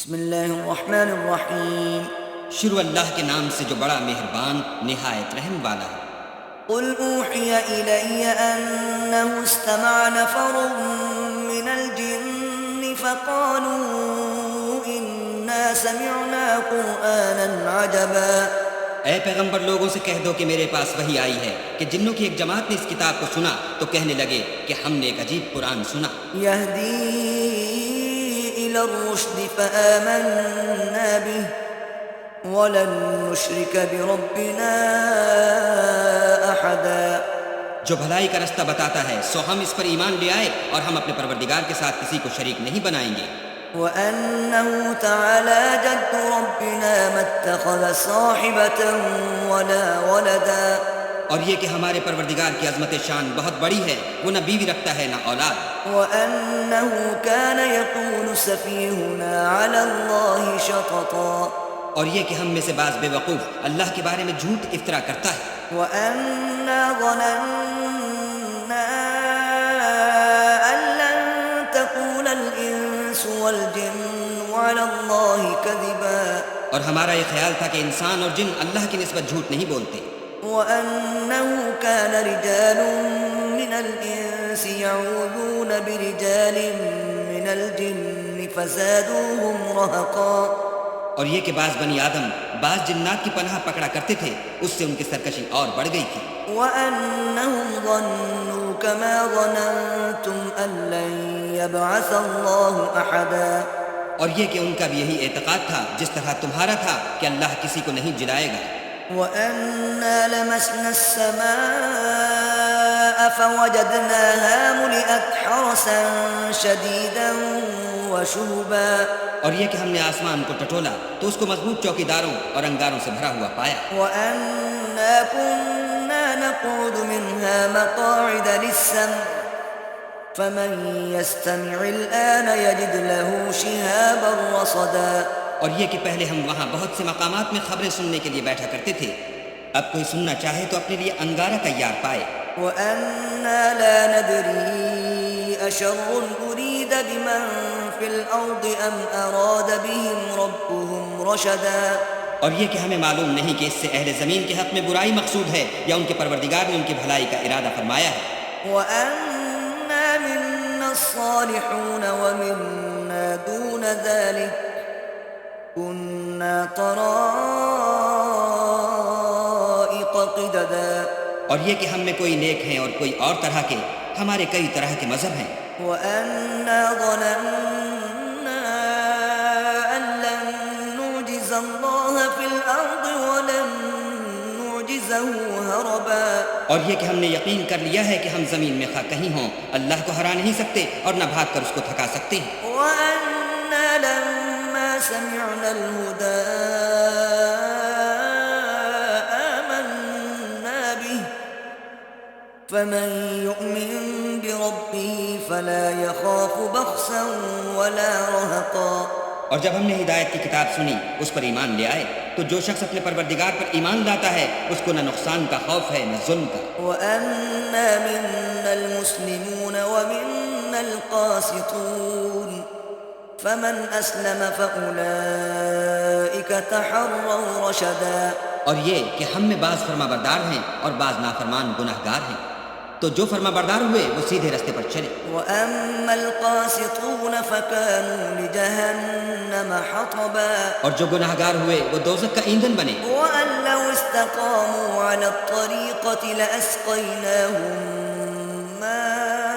بسم اللہ الرحمن الرحیم. شروع اللہ کے نام سے جو بڑا مہربان نہایت رحم والا ہے. قل اوحی الی انہ استمع نفر من الجن فقالوا انا سمعنا قرآنا عجبا. اے پیغمبر لوگوں سے کہہ دو کہ میرے پاس وحی آئی ہے کہ جنوں کی ایک جماعت نے اس کتاب کو سنا تو کہنے لگے کہ ہم نے ایک عجیب قرآن سنا. یہدی الی الرشد فآمنا به ولن نشرک بربنا احدا. جو بھلائی کا رستہ بتاتا ہے سو ہم اس پر ایمان لے آئے اور ہم اپنے پروردگار کے ساتھ کسی کو شریک نہیں بنائیں گے. وَأَنَّهُ تَعَالَى جَدُّ رَبِّنَا مَا اتَّخَذَ صَاحِبَةً وَلَا وَلَدًا. اور یہ کہ ہمارے پروردگار کی عظمت شان بہت بڑی ہے، وہ نہ بیوی رکھتا ہے نہ اولاد. وَأَنَّهُ كَانَ يَقُولُ سَفِيهُنَا عَلَى اللَّهِ شَطَطًا. اور یہ کہ ہم میں سے بعض بے وقوف اللہ کے بارے میں جھوٹ افطرا کرتا ہے. وَأَنَّا ظَنَنَّا أَن لَّن تَقُولَ الْإِنسُ وَالْجِنُّ عَلَى اللَّهِ كَذِبًا. اور ہمارا یہ خیال تھا کہ انسان اور جن اللہ کی نسبت جھوٹ نہیں بولتے. وَأَنَّهُ كَانَ رِجَالٌ مِّنَ الْإِنسِ يَعُوذُونَ بِرِجَالٍ مِّنَ الْجِنِّ فَزَادُوهُمْ رَهَقًا. اور یہ کہ بعض بنی آدم بعض جنات کی پناہ پکڑا کرتے تھے، اس سے ان کی سرکشی اور بڑھ گئی تھی. وَأَنَّهُمْ ظَنُّوا كَمَا ظَنَنتُمْ أَن لَّن يَبْعَثَ اللَّهُ أَحَدًا. اور یہ کہ ان کا بھی یہی اعتقاد تھا جس طرح تمہارا تھا کہ اللہ کسی کو نہیں جلائے گا. وَأَنَّا لَمَسْنَا السَّمَاءَ فَوَجَدْنَاهَا مُلِئَتْ حَرَسًا شَدِيدًا وَشُهُبًا. اور یہ کہ ہم نے آسمان کو ٹٹولا تو اس کو مضبوط چوکیداروں اور انگاروں سے بھرا ہوا پایا. وَأَنَّا كُنَّا نَقْعُدُ مِنْهَا مَقَاعِدَ لِلسَّمْعِ فَمَن يَسْتَمِعِ الْآنَ يَجِدْ لَهُ شِهَابًا رَّصَدًا. اور یہ کہ پہلے ہم وہاں بہت سے مقامات میں خبریں سننے کے لیے بیٹھا کرتے تھے، اب کوئی سننا چاہے تو اپنے لیے انگارہ تیار پائے. وَأَنَّا لَا نَدْرِي أَشَرٌّ أُرِيدَ بِمَن فِي الْأَرْضِ أَمْ أَرَادَ بِهِمْ رَبُّهُمْ رَشَدًا. اور یہ کہ ہمیں معلوم نہیں کہ اس سے اہل زمین کے حق میں برائی مقصود ہے یا ان کے پروردگار نے ان کی بھلائی کا ارادہ فرمایا ہے. وَأَنَّا مِنَّا الصَّالِحُونَ وَمِنَّا دُونَ ذَلِكَ كُنَّا طَرَائِقَ قِدَدًا. اور یہ کہ ہم میں کوئی نیک ہیں اور کوئی اور طرح کے، ہمارے کئی طرح کے مذہب ہیں. وَأَنَّا ظَنَنَّا أَن لَّن نُّعْجِزَ اللَّهَ فِي الْأَرْضِ وَلَن نُّعْجِزَهُ هَرَبًا. اور یہ کہ ہم نے یقین کر لیا ہے کہ ہم زمین میں خواہ کہیں ہوں اللہ کو ہرا نہیں سکتے اور نہ بھاگ کر اس کو تھکا سکتے ہیں. وَأَنَّا لَمَّا سَمِعْنَا الْهُدَىٰ آمَنَّا بِهِ فَمَن يُؤْمِن بِرَبِّهِ فَلَا يَخَافُ بَخْسًا وَلَا رَهَقًا. اور جب ہم نے ہدایت کی کتاب سنی اس پر ایمان لے آئے تو جو شخص اپنے پروردگار پر ایمان لاتا ہے اس کو نہ نقصان کا خوف ہے نہ ظلم کا. وَأَنَّا مِنَّا الْمُسْلِمُونَ وَمِنَّا الْقَاسِطُونَ فَمَنْ أَسْلَمَ فَأُولَئِكَ تَحَرَّوْا رَشَدًا. اور یہ کہ ہم میں بعض فرما بردار ہیں اور بعض نافرمان گناہ گار ہیں، تو جو فرما بردار ہوئے وہ سیدھے رستے پر چلے. وَأَمَّا الْقَاسِطُونَ فَكَانُوا لِجَهَنَّمَ حَطَبًا. اور جو گناہ گار ہوئے وہ دوزخ کا ایندھن بنے. وَأَن لَّوْ اسْتَقَامُوا عَلَى الطَّرِيقَةِ لَأَسْقَيْنَاهُم مَّاءً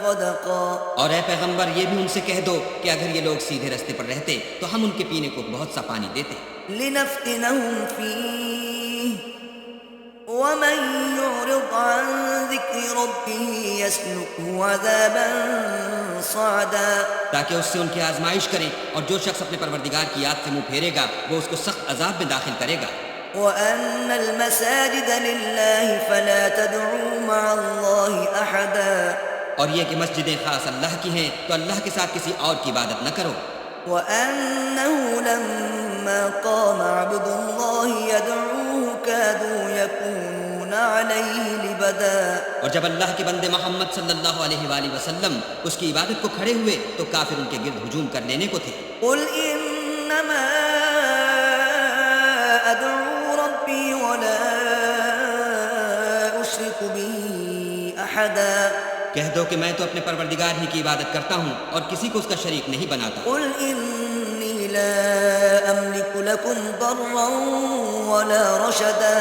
غَدَقًا. اور اے پیغمبر یہ بھی ان سے کہہ دو کہ اگر یہ لوگ سیدھے رستے پر رہتے تو ہم ان کے پینے کو بہت سا پانی دیتے. لِنَفْتِنَهُمْ فِيهِ وَمَن يُعْرِضْ عَن ذِكْرِ رَبِّهِ يَسْلُكْهُ عَذَابًا صَعَدًا. تاکہ اس سے ان کی آزمائش کریں، اور جو شخص اپنے پروردگار کی یاد سے منہ پھیرے گا وہ اس کو سخت عذاب میں داخل کرے گا. وَأَنَّ الْمَسَاجِدَ لِلَّهِ فَلَا تَدْعُوا مَعَ اللَّهِ أَحَدًا. اور یہ کہ مسجدیں خاص اللہ کی ہیں تو اللہ کے ساتھ کسی اور کی عبادت نہ کرو. وَأَنَّهُ لَمَّا قَامَ عَبْدُ اللَّهِ يَدْعُوهُ كَادُوا يَكُونُونَ يكون عليه لبدا اور جب اللہ کے بندے محمد صلی اللہ علیہ وآلہ وسلم اس کی عبادت کو کھڑے ہوئے تو کافر ان کے گرد ہجوم کر لینے کو تھے. قل إنما أدعو ربي ولا أشرك به أحدا کہہ دو کہ میں تو اپنے پروردگار ہی کی عبادت کرتا ہوں اور کسی کو اس کا شریک نہیں بناتا. قل إني لا أملك لكم ضرا ولا رشدا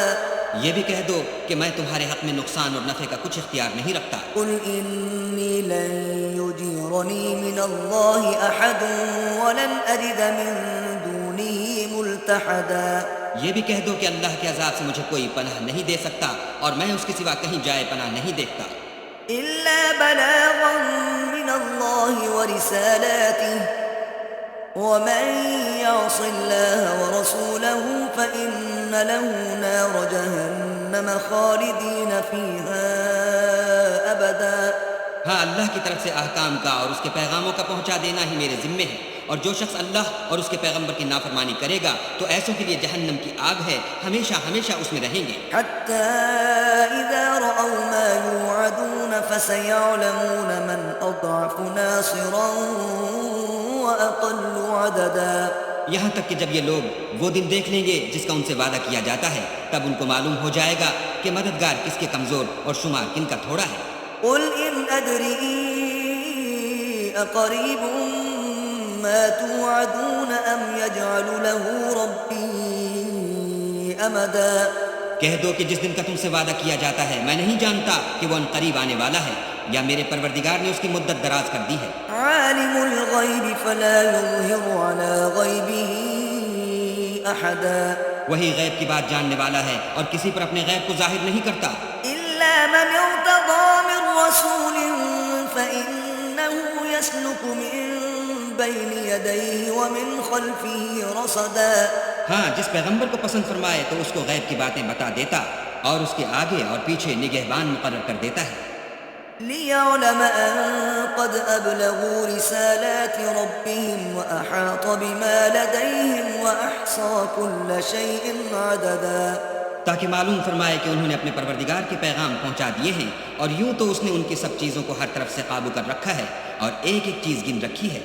یہ بھی کہہ دو کہ میں تمہارے حق میں نقصان اور نفع کا کچھ اختیار نہیں رکھتا. قل إني لن يجيرني من الله أحد ولن أجد من دونه ملتحدا یہ بھی کہہ دو کہ اللہ کے عذاب سے مجھے کوئی پناہ نہیں دے سکتا اور میں اس کے سوا کہیں جائے پناہ نہیں دیکھتا. إلا بلاغا من الله ورسالاته ومن يعص الله ورسوله فإن له نار جهنم خالدين فيها أبدا. ہاں، اللہ کی طرف سے احکام کا اور اس کے پیغاموں کا پہنچا دینا ہی میرے ذمے ہے، اور جو شخص اللہ اور اس کے پیغمبر کی نافرمانی کرے گا تو ایسوں کے لیے جہنم کی آگ ہے، ہمیشہ ہمیشہ اس میں رہیں گے. حتى إذا رأوا ما يوعدون فسيعلمون من أضعف ناصرا وأقل عددا. یہاں تک کہ جب یہ لوگ وہ دن دیکھ لیں گے جس کا ان سے وعدہ کیا جاتا ہے، تب ان کو معلوم ہو جائے گا کہ مددگار کس کے کمزور اور شمار کن کا تھوڑا ہے. قل إن أدري أقريب ما توعدون أم يجعل له ربي أمدا. کہہ دو کہ جس دن کا تم سے وعدہ کیا جاتا ہے میں نہیں جانتا کہ وہ ان قریب آنے والا ہے یا میرے پروردگار نے اس کی مدت دراز کر دی ہے. عالم الغيب فلا يظهر على غيبه أحدا. وہی غیب کی بات جاننے والا ہے اور کسی پر اپنے غیب کو ظاہر نہیں کرتا. إلا من ارتضى من رسول فإنه يسلك من بين يديه ومن خلفه رصدا. ہاں، جس پیغمبر کو پسند فرمائے تو اس کو غیب کی باتیں بتا دیتا اور اس کے آگے اور پیچھے نگہبان مقرر کر دیتا ہے. ليعلم أن قد أبلغوا رسالات ربهم وأحاط بما لديهم وأحصى كل شيء عددا. تاکہ معلوم فرمائے کہ انہوں نے اپنے پروردگار کے پیغام پہنچا دیے ہیں اور یوں تو اس نے ان کی سب چیزوں کو ہر طرف سے قابو کر رکھا ہے اور ایک ایک چیز گن رکھی ہے.